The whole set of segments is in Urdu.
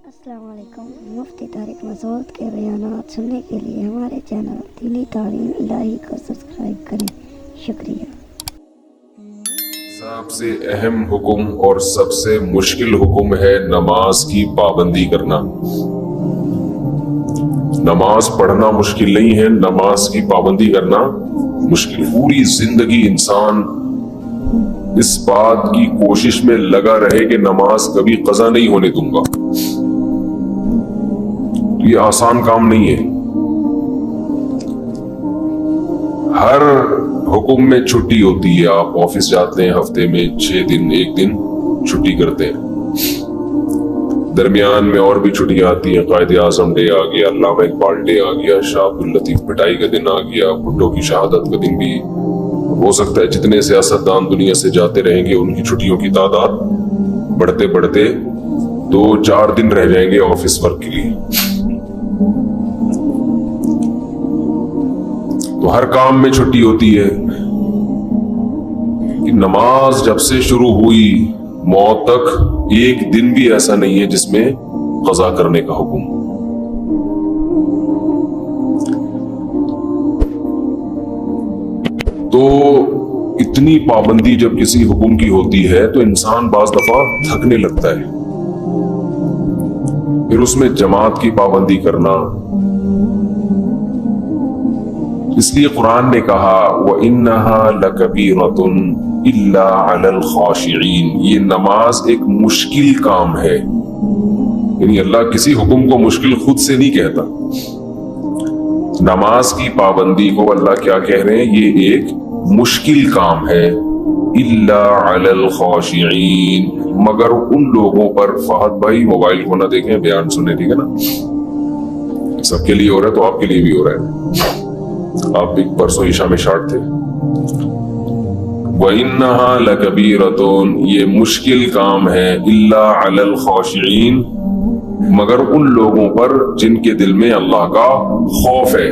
السلام علیکم۔ مفتی طارق مسعود کے بیانات سننے کے لیے ہمارے چینل دینی تعلیم الہی کو سبسکرائب کریں۔ شکریہ۔ سب سے اہم حکم اور سب سے مشکل حکم ہے نماز کی پابندی کرنا۔ نماز پڑھنا مشکل نہیں ہے، نماز کی پابندی کرنا مشکل۔ پوری زندگی انسان اس بات کی کوشش میں لگا رہے کہ نماز کبھی قضا نہیں ہونے دوں گا، یہ آسان کام نہیں ہے۔ ہر حکم میں چھٹی ہوتی ہے، آپ آفس جاتے ہیں ہفتے میں 6 دن، 1 دن چھٹی کرتے ہیں، درمیان میں اور بھی چھٹیاں آتی ہیں، قائد اعظم ڈے آ گیا، علامہ اقبال ڈے آ گیا، شاہ عبداللطیف پٹائی کا دن آ گیا، بھٹو کی شہادت کا دن بھی ہو سکتا ہے۔ جتنے سیاستدان دنیا سے جاتے رہیں گے ان کی چھٹیوں کی تعداد بڑھتے بڑھتے 2-4 دن رہ جائیں گے آفس ورک کے لیے۔ تو ہر کام میں چھٹی ہوتی ہے کہ نماز جب سے شروع ہوئی موت تک ایک دن بھی ایسا نہیں ہے جس میں قضا کرنے کا حکم۔ تو اتنی پابندی جب کسی حکم کی ہوتی ہے تو انسان بعض دفعہ تھکنے لگتا ہے، پھر اس میں جماعت کی پابندی کرنا۔ اس لیے قرآن نے کہا وَإِنَّهَا لَكَبِيرَةٌ إِلَّا عَلَى الْخَاشِعِينَ، یہ نماز ایک مشکل کام ہے۔ یعنی اللہ کسی حکم کو مشکل خود سے نہیں کہتا، نماز کی پابندی کو اللہ کیا کہہ رہے ہیں؟ یہ ایک مشکل کام ہے۔ إِلَّا عَلَى الْخَاشِعِينَ، مگر ان لوگوں پر۔ فہد بھائی موبائل کو نہ دیکھیں، بیان سنیں، ٹھیک ہے نا؟ سب کے لیے ہو رہا ہے تو آپ کے لیے بھی ہو رہا ہے۔ آپ بھی پرسوں عشاء میں شارٹ تھے۔ وَإِنَّهَا لَكَبِيرَةٌ، یہ مشکل کام ہے، إِلَّا عَلَى الْخَاشِعِينَ، مگر ان لوگوں پر جن کے دل میں اللہ کا خوف ہے۔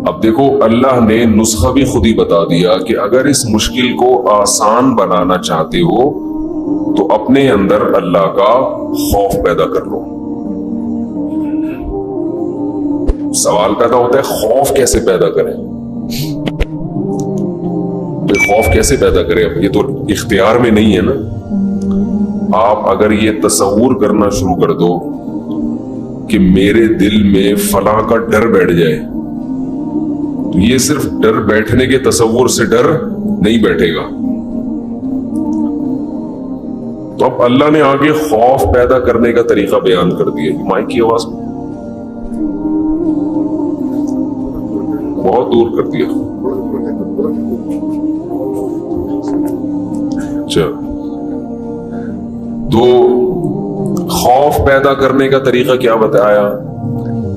اب دیکھو اللہ نے نسخہ بھی خود ہی بتا دیا کہ اگر اس مشکل کو آسان بنانا چاہتے ہو تو اپنے اندر اللہ کا خوف پیدا کر لو۔ سوال پیدا ہوتا ہے خوف کیسے پیدا کریں؟ تو خوف کیسے پیدا کریں؟ اب یہ تو اختیار میں نہیں ہے نا۔ آپ اگر یہ تصور کرنا شروع کر دو کہ میرے دل میں فلاں کا ڈر بیٹھ جائے، تو یہ صرف ڈر بیٹھنے کے تصور سے ڈر نہیں بیٹھے گا۔ تو اب اللہ نے آگے خوف پیدا کرنے کا طریقہ بیان کر دیا۔ مائک کی آواز بہت دور کر دیا۔ اچھا، تو خوف پیدا کرنے کا طریقہ کیا بتایا؟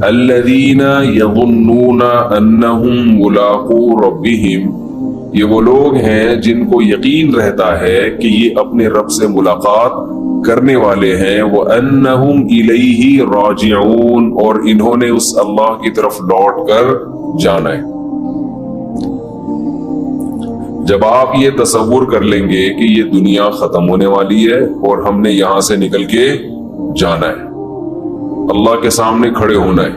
الذین یظنون انہم ملاقو ربہم، یہ وہ لوگ ہیں جن کو یقین رہتا ہے کہ یہ اپنے رب سے ملاقات کرنے والے ہیں، وَأَنَّهُمْ إِلَيْهِ رَاجِعُونَ، اور انہوں نے اس اللہ کی طرف لوٹ کر جانا ہے۔ جب آپ یہ تصور کر لیں گے کہ یہ دنیا ختم ہونے والی ہے اور ہم نے یہاں سے نکل کے جانا ہے، اللہ کے سامنے کھڑے ہونا ہے،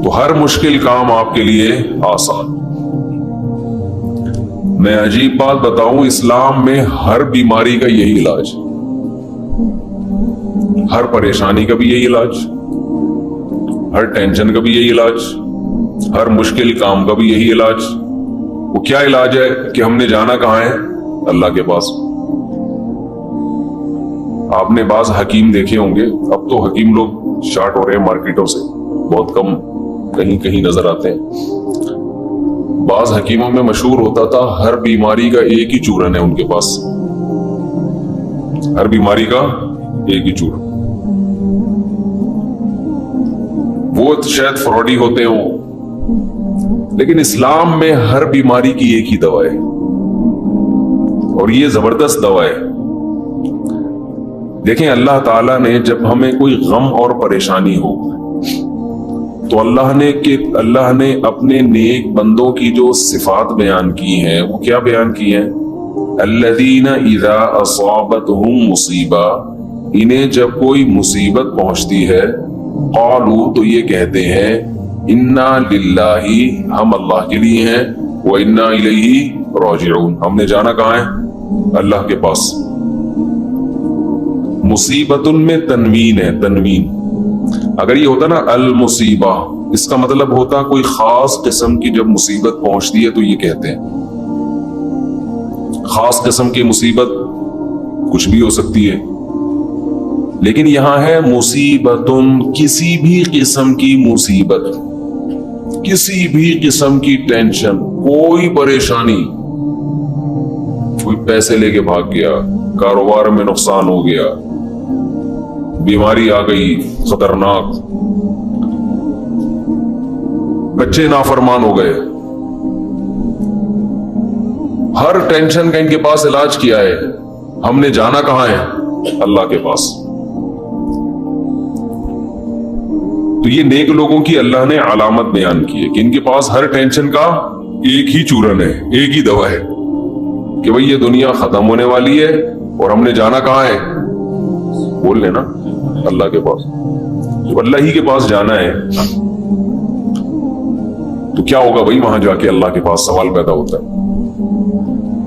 تو ہر مشکل کام آپ کے لیے آسان۔ میں عجیب بات بتاؤں، اسلام میں ہر بیماری کا یہی علاج، ہر پریشانی کا بھی یہی علاج، ہر ٹینشن کا بھی یہی علاج، ہر مشکل کام کا بھی یہی علاج۔ وہ کیا علاج ہے کہ ہم نے جانا کہاں ہے؟ اللہ کے پاس۔ آپ نے بعض حکیم دیکھے ہوں گے، اب تو حکیم لوگ شارٹ ہو رہے ہیں مارکیٹوں سے، بہت کم کہیں کہیں نظر آتے ہیں۔ بعض حکیموں میں مشہور ہوتا تھا ہر بیماری کا ایک ہی چورن ہے ان کے پاس، ہر بیماری کا ایک ہی چورن۔ وہ شاید فراڈی ہوتے ہوں، لیکن اسلام میں ہر بیماری کی ایک ہی دوا ہے، اور یہ زبردست دوا ہے۔ دیکھیں اللہ تعالیٰ نے جب ہمیں کوئی غم اور پریشانی ہو تو اللہ نے اپنے نیک بندوں کی جو صفات بیان کی ہیں وہ کیا بیان کی ہیں؟ الذین اذا اصابتہم مصیبہ، انہیں جب کوئی مصیبت پہنچتی ہے، قالوا تو یہ کہتے ہیں، انا للہ، ہم اللہ کے لیے ہیں، وانا الیہ راجعون، ہم نے جانا کہاں ہے؟ اللہ کے پاس۔ مصیبت میں تنوین ہے، تنوین۔ اگر یہ ہوتا نا المصیبہ، اس کا مطلب ہوتا کوئی خاص قسم کی جب مصیبت پہنچتی ہے تو یہ کہتے ہیں۔ خاص قسم کی مصیبت کچھ بھی ہو سکتی ہے، لیکن یہاں ہے مصیبت، کسی بھی قسم کی مصیبت، کسی بھی قسم کی ٹینشن، کوئی پریشانی، کوئی پیسے لے کے بھاگ گیا، کاروبار میں نقصان ہو گیا، بیماری آ گئی خطرناک، بچے نافرمان ہو گئے، ہر ٹینشن کا ان کے پاس علاج کیا ہے، ہم نے جانا کہاں ہے؟ اللہ کے پاس۔ تو یہ نیک لوگوں کی اللہ نے علامت بیان کی ہے کہ ان کے پاس ہر ٹینشن کا ایک ہی چورن ہے، ایک ہی دوا ہے کہ بھئی یہ دنیا ختم ہونے والی ہے اور ہم نے جانا کہاں ہے؟ بول لینا اللہ کے پاس۔ جب اللہ ہی کے پاس جانا ہے تو کیا ہوگا بھئی؟ وہاں جا کے اللہ کے پاس سوال پیدا ہوتا ہے،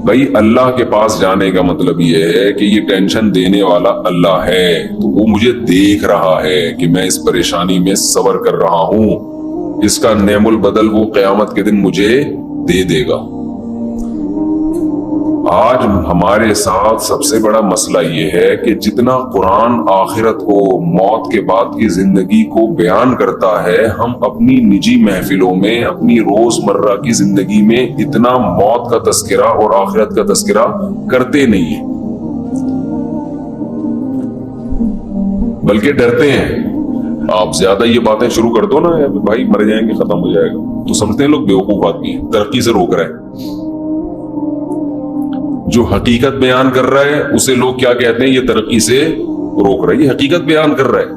بھئی اللہ کے پاس جانے کا مطلب یہ ہے کہ یہ ٹینشن دینے والا اللہ ہے، تو وہ مجھے دیکھ رہا ہے کہ میں اس پریشانی میں صبر کر رہا ہوں، اس کا نعم البدل وہ قیامت کے دن مجھے دے دے گا۔ آج ہمارے ساتھ سب سے بڑا مسئلہ یہ ہے کہ جتنا قرآن آخرت کو، موت کے بعد کی زندگی کو بیان کرتا ہے، ہم اپنی نجی محفلوں میں، اپنی روز مرہ کی زندگی میں اتنا موت کا تذکرہ اور آخرت کا تذکرہ کرتے نہیں ہیں، بلکہ ڈرتے ہیں۔ آپ زیادہ یہ باتیں شروع کر دو نا، بھائی مر جائیں گے، ختم ہو جائے گا، تو سمجھتے ہیں لوگ بیوقوف آدمی ہیں، ترقی سے روک رہے ہیں۔ جو حقیقت بیان کر رہا ہے اسے لوگ کیا کہتے ہیں؟ یہ ترقی سے روک رہا ہے، یہ حقیقت بیان کر رہا ہے۔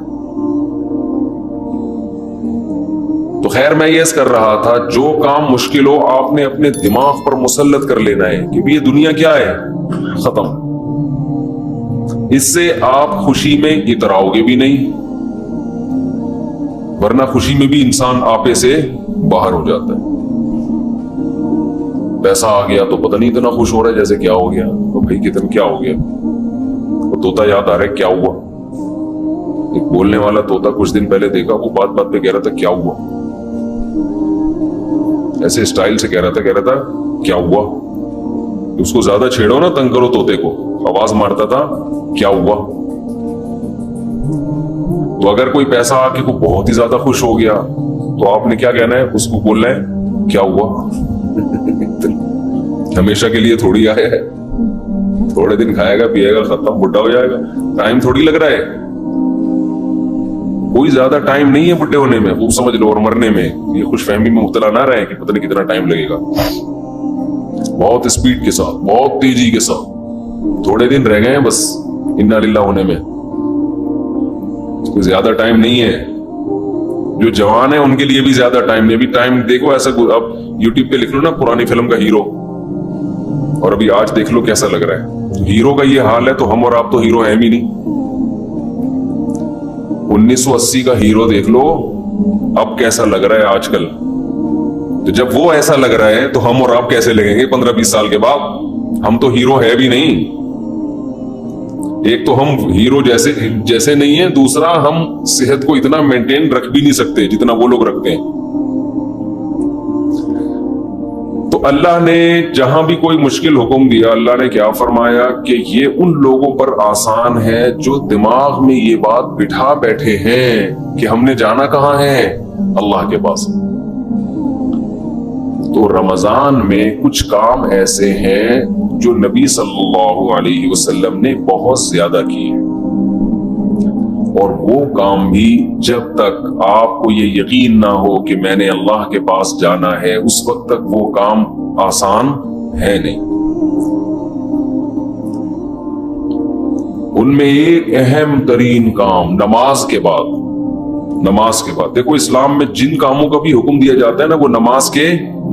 تو خیر میں یہ کر رہا تھا، جو کام مشکل ہو آپ نے اپنے دماغ پر مسلط کر لینا ہے کہ یہ دنیا کیا ہے؟ ختم۔ اس سے آپ خوشی میں اتراؤ گے بھی نہیں، ورنہ خوشی میں بھی انسان آپے سے باہر ہو جاتا ہے۔ پیسہ آ گیا تو پتہ نہیں اتنا خوش ہو رہا ہے جیسے کیا ہو گیا، تو بھائی کتنا کیا ہو گیا؟ وہ طوطا یاد آ رہا ہے، کیا ہوا؟ ایک بولنے والا طوطا کچھ دن پہلے دیکھا، وہ بات بات پہ کہہ رہا تھا کیا ہوا، ایسے اسٹائل سے کہہ رہا تھا کیا ہوا؟ اس کو زیادہ چھیڑو نا، تنگ کرو طوطے کو، آواز مارتا تھا کیا ہوا؟ تو اگر کوئی پیسہ آ کے کو بہت ہی زیادہ خوش ہو گیا تو آپ نے کیا کہنا ہے؟ اس کو بولنا ہے کیا ہوا؟ ہمیشہ کے لیے تھوڑی آیا ہے، تھوڑے دن کھائے گا پیے گا، ختم، بڈھا ہو جائے گا، ٹائم تھوڑی لگ رہا ہے، کوئی زیادہ ٹائم نہیں ہے بڈھے ہونے میں، خوب سمجھ لو، اور مرنے میں یہ خوش فہمی میں مبتلا نہ رہے کہ پتہ نہیں کتنا ٹائم لگے گا۔ بہت اسپیڈ کے ساتھ، بہت تیزی کے ساتھ، تھوڑے دن رہ گئے ہیں بس انا للہ ہونے میں، کوئی زیادہ ٹائم نہیں ہے۔ جو جوان ہیں ان کے لیے بھی زیادہ ٹائم نہیں، ابھی ٹائم دیکھو ایسا، اب یوٹیوب پہ لکھ لو نا پرانی فلم کا ہیرو، اور ابھی آج دیکھ لو کیسا لگ رہا ہے۔ ہیرو کا یہ حال ہے تو ہم اور آپ تو ہیرو ہیں بھی نہیں۔ 1980 کا ہیرو دیکھ لو اب کیسا لگ رہا ہے آج کل، تو جب وہ ایسا لگ رہا ہے تو ہم اور آپ کیسے لگیں گے 15-20 سال کے بعد؟ ہم تو ہیرو ہے بھی نہیں، ایک تو ہم ہیرو جیسے نہیں ہیں، دوسرا ہم صحت کو اتنا مینٹین رکھ بھی نہیں سکتے جتنا وہ لوگ رکھتے ہیں۔ تو اللہ نے جہاں بھی کوئی مشکل حکم دیا، اللہ نے کیا فرمایا کہ یہ ان لوگوں پر آسان ہے جو دماغ میں یہ بات بٹھا بیٹھے ہیں کہ ہم نے جانا کہاں ہے؟ اللہ کے پاس۔ تو رمضان میں کچھ کام ایسے ہیں جو نبی صلی اللہ علیہ وسلم نے بہت زیادہ کیے، اور وہ کام بھی جب تک آپ کو یہ یقین نہ ہو کہ میں نے اللہ کے پاس جانا ہے، اس وقت تک وہ کام آسان ہے نہیں۔ ان میں ایک اہم ترین کام نماز کے بعد، دیکھو اسلام میں جن کاموں کا بھی حکم دیا جاتا ہے نا، وہ نماز کے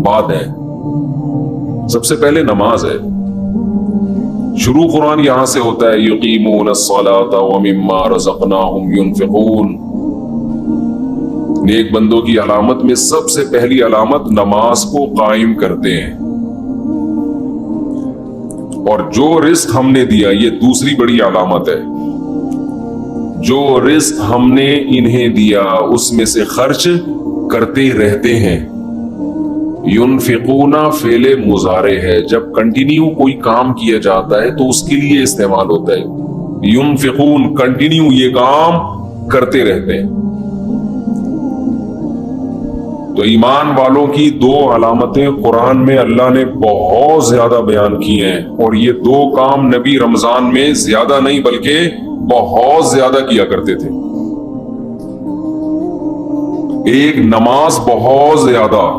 بعد ہے۔ سب سے پہلے نماز ہے، شروع قرآن یہاں سے ہوتا ہے یقیمون الصلاۃ ومما رزقناہم ينفقون. نیک بندوں کی علامت میں سب سے پہلی علامت نماز کو قائم کرتے ہیں. اور جو رزق ہم نے دیا یہ دوسری بڑی علامت ہے. جو رزق ہم نے انہیں دیا اس میں سے خرچ کرتے رہتے ہیں. ينفقون فعل مضارع ہے، جب کنٹینیو کوئی کام کیا جاتا ہے تو اس کے لیے استعمال ہوتا ہے. ينفقون کنٹینیو یہ کام کرتے رہتے ہیں. تو ایمان والوں کی دو علامتیں قرآن میں اللہ نے بہت زیادہ بیان کی ہیں، اور یہ دو کام نبی رمضان میں زیادہ نہیں بلکہ بہت زیادہ کیا کرتے تھے. ایک نماز بہت زیادہ،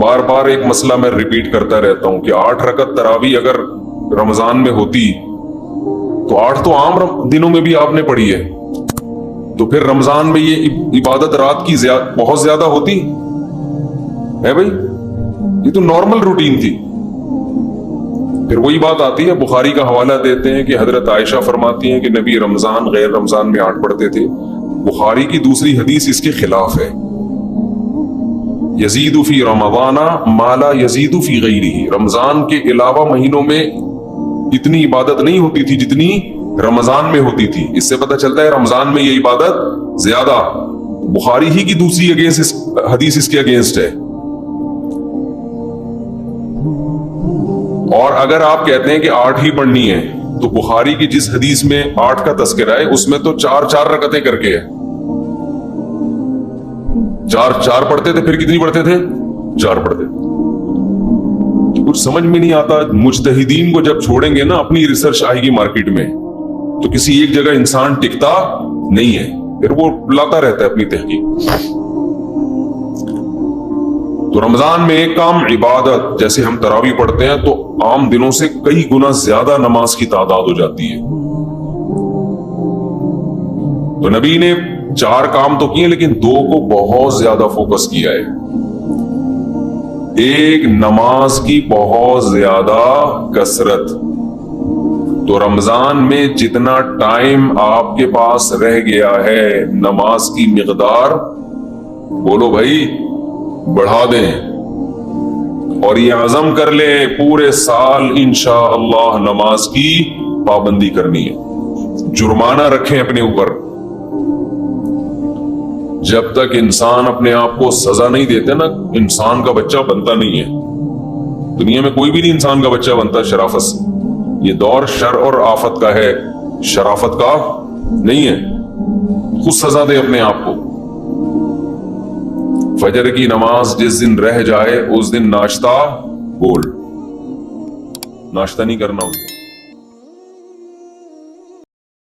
بار بار ایک مسئلہ میں ریپیٹ کرتا رہتا ہوں کہ 8 رکعت تراویح اگر رمضان میں ہوتی تو 8 تو عام دنوں میں بھی آپ نے پڑھی ہے، تو پھر رمضان میں یہ عبادت رات کی بہت زیادہ ہوتی ہے بھائی. یہ تو نارمل روٹین تھی. پھر وہی بات آتی ہے، بخاری کا حوالہ دیتے ہیں کہ حضرت عائشہ فرماتی ہیں کہ نبی رمضان غیر رمضان میں 8 پڑھتے تھے. بخاری کی دوسری حدیث اس کے خلاف ہے. یزید فی رمضان ما لا یزید فی غیرہ، رمضان کے علاوہ مہینوں میں اتنی عبادت نہیں ہوتی تھی جتنی رمضان میں ہوتی تھی. اس سے پتہ چلتا ہے رمضان میں یہ عبادت زیادہ. بخاری ہی کی دوسری حدیث اس کے اگینسٹ ہے. اور اگر آپ کہتے ہیں کہ 8 ہی پڑھنی ہے تو بخاری کی جس حدیث میں 8 کا تذکرہ ہے اس میں تو 4 رکعتیں کر کے ہے. 4 پڑھتے تھے، پھر کتنی پڑھتے تھے؟ 4 پڑھتے تھے. کچھ سمجھ میں نہیں آتا. مجتہدین کو جب چھوڑیں گے نا، اپنی ریسرچ آئے گی مارکیٹ میں، تو کسی ایک جگہ انسان ٹکتا نہیں ہے، پھر وہ لاتا رہتا ہے اپنی تحقیق. تو رمضان میں ایک کام عبادت، جیسے ہم تراویح پڑھتے ہیں تو عام دنوں سے کئی گنا زیادہ نماز کی تعداد ہو جاتی ہے. تو نبی نے 4 کام تو کیے لیکن 2 کو بہت زیادہ فوکس کیا ہے. ایک نماز کی بہت زیادہ کثرت. تو رمضان میں جتنا ٹائم آپ کے پاس رہ گیا ہے نماز کی مقدار بولو بھائی بڑھا دیں، اور یہ عزم کر لیں پورے سال انشاءاللہ نماز کی پابندی کرنی ہے. جرمانہ رکھیں اپنے اوپر. جب تک انسان اپنے آپ کو سزا نہیں دیتے نا، انسان کا بچہ بنتا نہیں ہے. دنیا میں کوئی بھی نہیں انسان کا بچہ بنتا شرافت سے. یہ دور شر اور آفت کا ہے، شرافت کا نہیں ہے. خود سزا دے اپنے آپ کو. فجر کی نماز جس دن رہ جائے اس دن ناشتہ بول، ناشتہ نہیں کرنا اس دن.